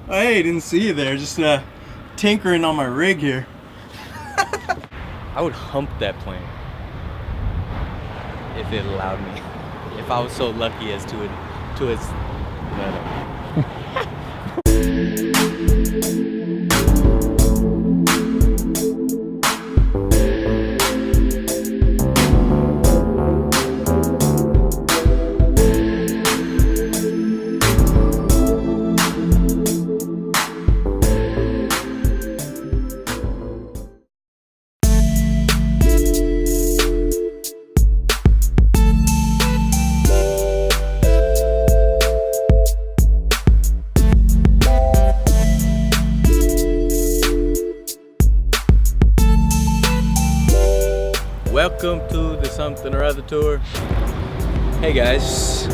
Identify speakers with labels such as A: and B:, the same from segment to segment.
A: Oh, hey, didn't see you there. Just tinkering on my rig here. I would hump that plane if it allowed me. If I was so lucky as to its Welcome to the Something or Other Tour. Hey guys,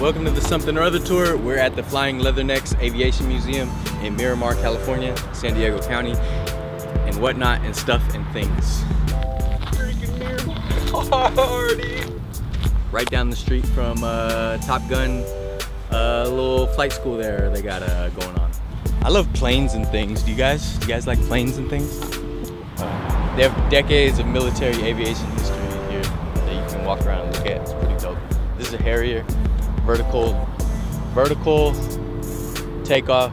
A: welcome to the Something or Other Tour. We're at the Flying Leathernecks Aviation Museum in Miramar, California, San Diego County, and whatnot and stuff and things. Freaking Miramar, right down the street from Top Gun, little flight school there they got going on. I love planes and things. Do you guys like planes and things? They have decades of military aviation history here that you can walk around and look at. It's pretty dope. This is a Harrier, vertical takeoff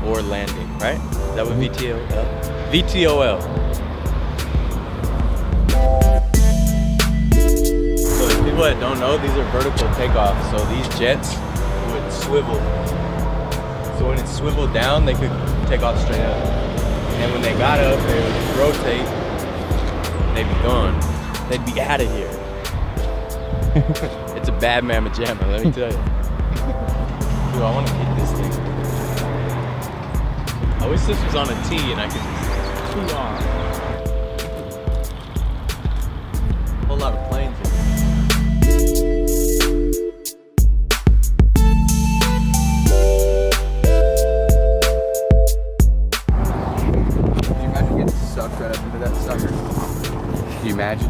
A: or landing, right? Is that what VTOL? VTOL. So if people that don't know, these are vertical takeoffs. So these jets would swivel. So when it's swiveled down, they could take off straight up. And when they got up, they would rotate, they'd be gone. They'd be out of here. It's a bad mamma jamma, let me tell you. Dude, I want to get this thing. I wish this was on a T and I could just tee off. A whole lot of planes here.
B: Imagine.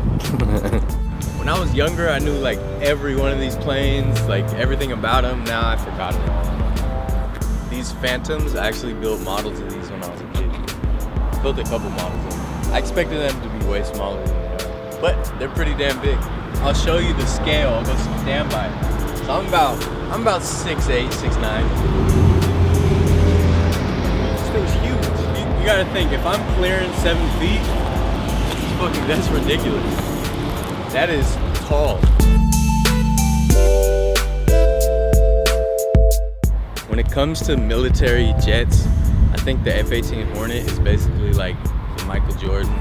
A: When I was younger, I knew like every one of these planes, like everything about them. Now I forgot it all. These Phantoms, I actually built models of these when I was a kid. Built a couple models of them. I expected them to be way smaller than they are, but they're pretty damn big. I'll show you the scale. I'll go stand by. So I'm about 6'8", 6'9". This thing's huge. You gotta think, if I'm clearing 7 feet. That's ridiculous. That is tall. When it comes to military jets, I think the F-18 Hornet is basically like the Michael Jordan.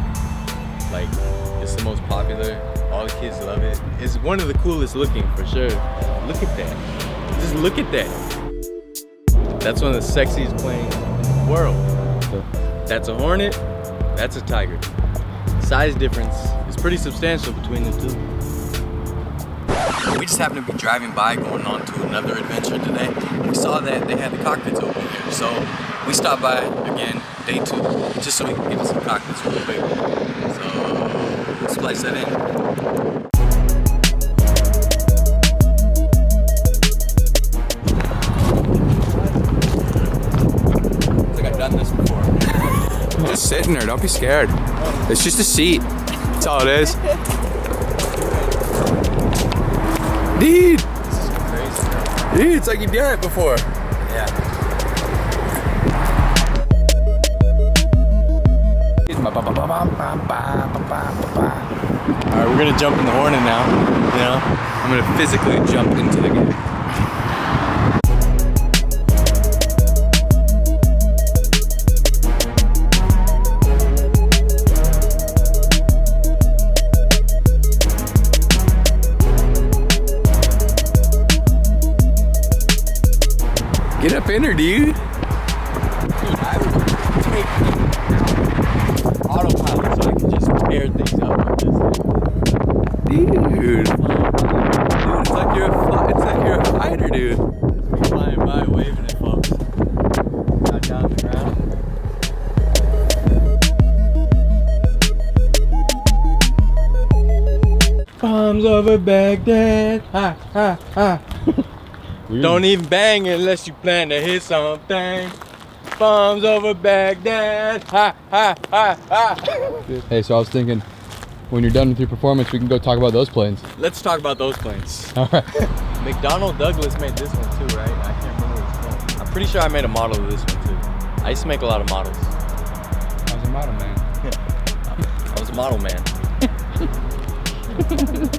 A: Like, it's the most popular. All the kids love it. It's one of the coolest looking for sure. Look at that. Just look at that. That's one of the sexiest planes in the world. That's a Hornet. That's a Tiger. Size difference is pretty substantial between the two. We just happened to be driving by going on to another adventure today. We saw that they had the cockpits open here. So we stopped by again, day 2, just so we can get some cockpits real quick. So let's splice that in. Looks like I've done this before.
B: Just sitting there, don't be scared. It's just a seat. That's all it is. Dude!
A: This is crazy.
B: Dude, it's like you've done it before.
A: Yeah. Alright, we're gonna jump in the Hornet now. You know? I'm gonna physically jump into the game.
B: Get up in her, dude.
A: Dude, I would take autopilot so I can just tear things up like this.
B: Dude, it's like you're a fighter, dude.
A: You're flying by, waving at folks. Not down on the ground. Bombs over Baghdad. Ha, ha, ha. Don't even bang unless you plan to hit something. Bombs over Baghdad. Ha, ha, ha, ha.
B: Hey, so I was thinking, when you're done with your performance, we can go talk about those planes.
A: Let's talk about those planes.
B: All right.
A: McDonnell Douglas made this one too, right? I can't remember what it's called. I'm pretty sure I made a model of this one too. I used to make a lot of models.
B: I was a model man.
A: I was a model man.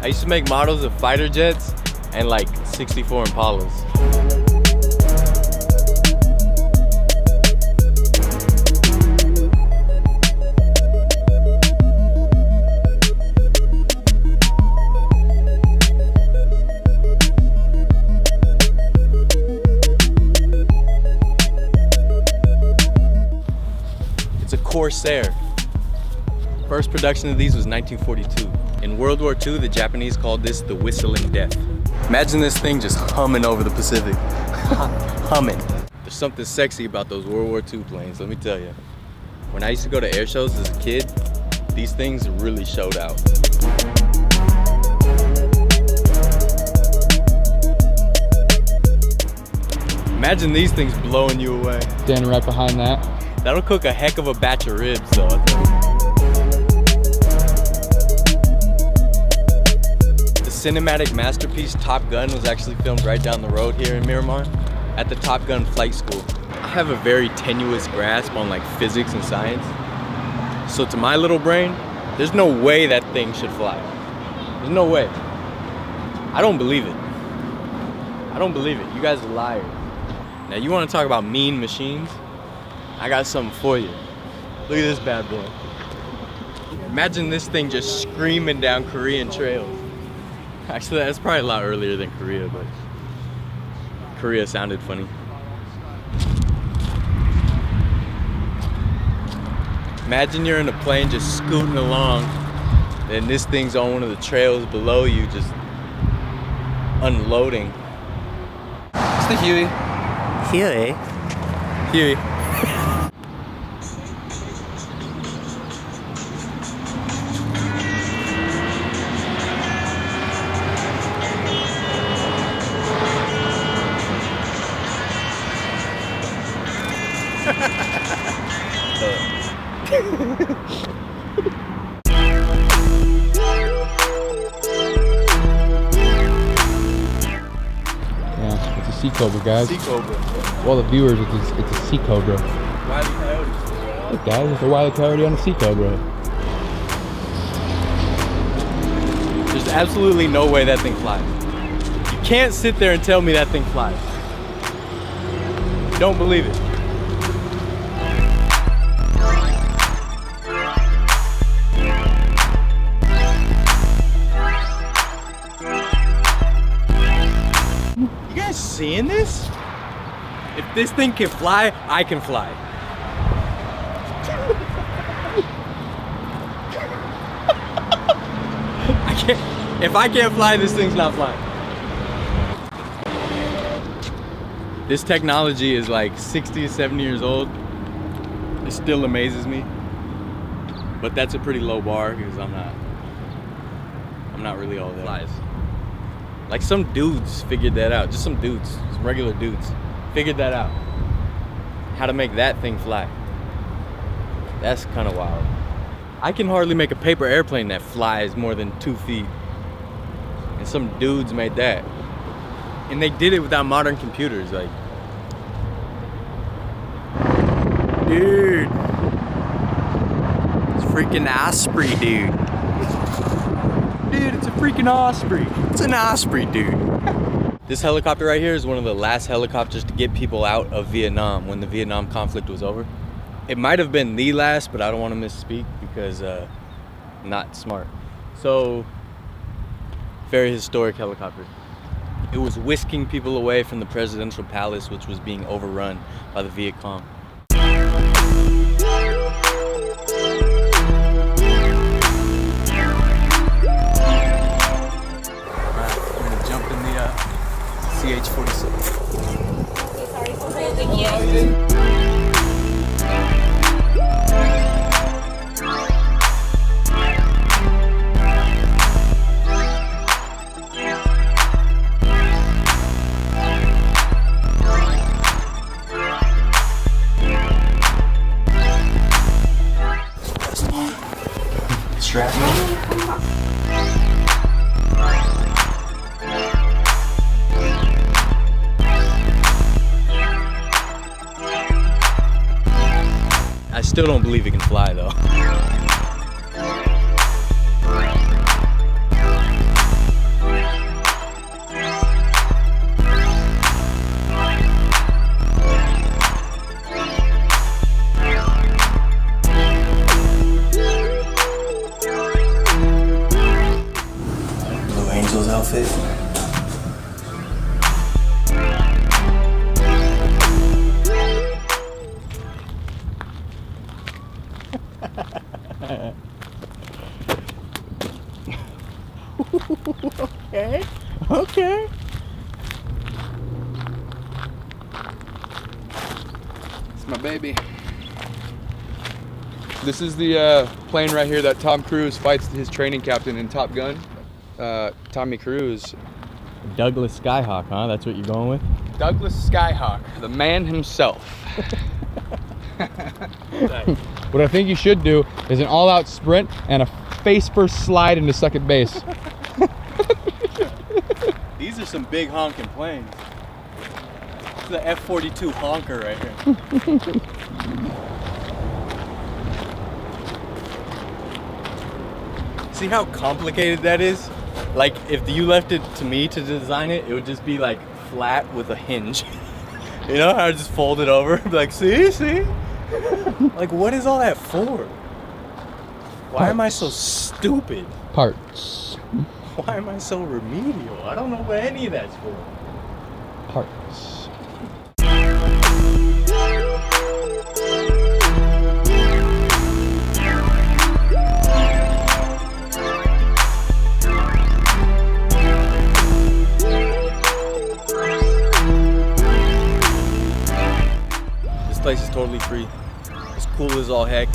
A: I used to make models of fighter jets and like 64 Impalas. It's a Corsair. First production of these was 1942. In World War II, the Japanese called this the Whistling Death. Imagine this thing just humming over the Pacific. Humming. There's something sexy about those World War II planes, let me tell you. When I used to go to air shows as a kid, these things really showed out. Imagine these things blowing you away.
B: Standing right behind that.
A: That'll cook a heck of a batch of ribs though, I think. The cinematic masterpiece Top Gun was actually filmed right down the road here in Miramar at the Top Gun flight school. I have a very tenuous grasp on like physics and science. So to my little brain, there's no way that thing should fly. There's no way. I don't believe it. I don't believe it. You guys are liars. Now you want to talk about mean machines? I got something for you. Look at this bad boy. Imagine this thing just screaming down Korean trails. Actually, that's probably a lot earlier than Korea, but Korea sounded funny. Imagine you're in a plane just scooting along, and this thing's on one of the trails below you just unloading.
B: It's the Huey.
A: Huey. Huey.
B: Yeah, it's a sea cobra, guys.
A: Sea cobra.
B: To all the viewers, it's a sea cobra.
A: Wily coyote.
B: Look, guys, there's a wily coyote on a sea cobra.
A: There's absolutely no way that thing flies. You can't sit there and tell me that thing flies. Don't believe it. You guys seeing this? If this thing can fly, I can fly. If I can't fly, this thing's not flying. This technology is like 60 or 70 years old. It still amazes me. But that's a pretty low bar because I'm not really all that. Flies. Like some dudes figured that out. Just some dudes, some regular dudes figured that out. How to make that thing fly. That's kind of wild. I can hardly make a paper airplane that flies more than 2 feet. And some dudes made that. And they did it without modern computers, like. Dude. It's freaking Osprey, dude. Dude, it's a freaking Osprey. It's an Osprey, dude. This helicopter right here is one of the last helicopters to get people out of Vietnam when the Vietnam conflict was over. It might have been the last, but I don't want to misspeak because not smart. So, very historic helicopter. It was whisking people away from the presidential palace, which was being overrun by the Viet Cong. Alright, I'm gonna jump in the CH-46.
C: Sorry for holding you.
A: I still don't believe it can fly though. Blue Angel's outfit. Okay. Okay.
B: It's my baby. This is the plane right here that Tom Cruise fights his training captain in Top Gun. Tommy Cruise.
A: Douglas Skyhawk, huh? That's what you're going with?
B: Douglas Skyhawk, the man himself.
D: What I think you should do is an all-out sprint and a face-first slide into second base.
A: These are some big honking planes. This is the F-42 honker right here. See how complicated that is? Like, if you left it to me to design it, it would just be like flat with a hinge. You know, I would just fold it over, be like, see? Like, what is all that for? Why am I so stupid?
D: Parts.
A: Why am I so remedial? I don't know what any of that's for.
D: Parts.
A: This place is totally free. It's cool as all heck.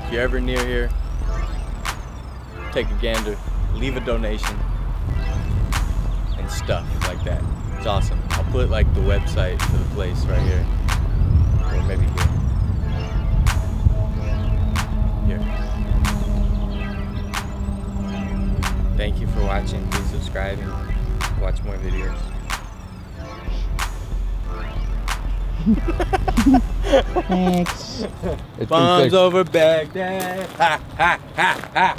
A: If you're ever near here, take a gander, leave a donation, and stuff like that. It's awesome. I'll put like the website to the place right here, or maybe here. Thank you for watching. Please subscribe and watch more videos.
D: Thanks.
A: Bombs over Baghdad. Ha ha ha ha.